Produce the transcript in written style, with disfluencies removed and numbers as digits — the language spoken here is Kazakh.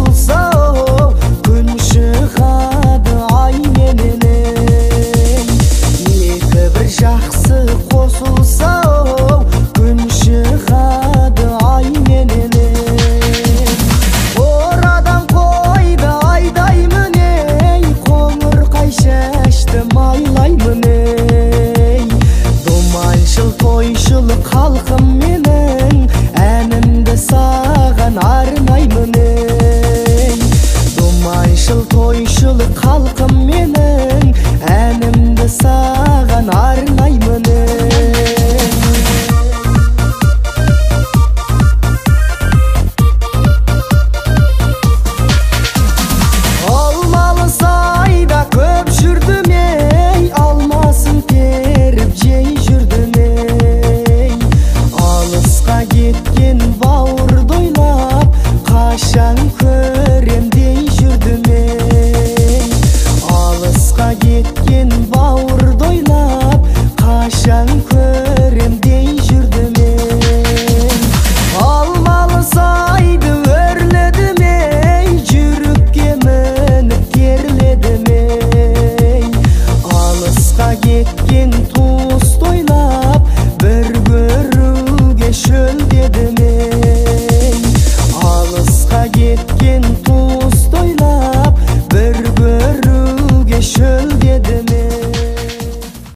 косулса, күн шығады ай менен. Екі бір жақсы қосылса, күн шығады ай менен. Орадан қойды айдаймын, қоңыр қайшашты майлаймын. Думаншыл тойшыл халқым менің, әнімді саған арнаймын. Думаншыл тойшыл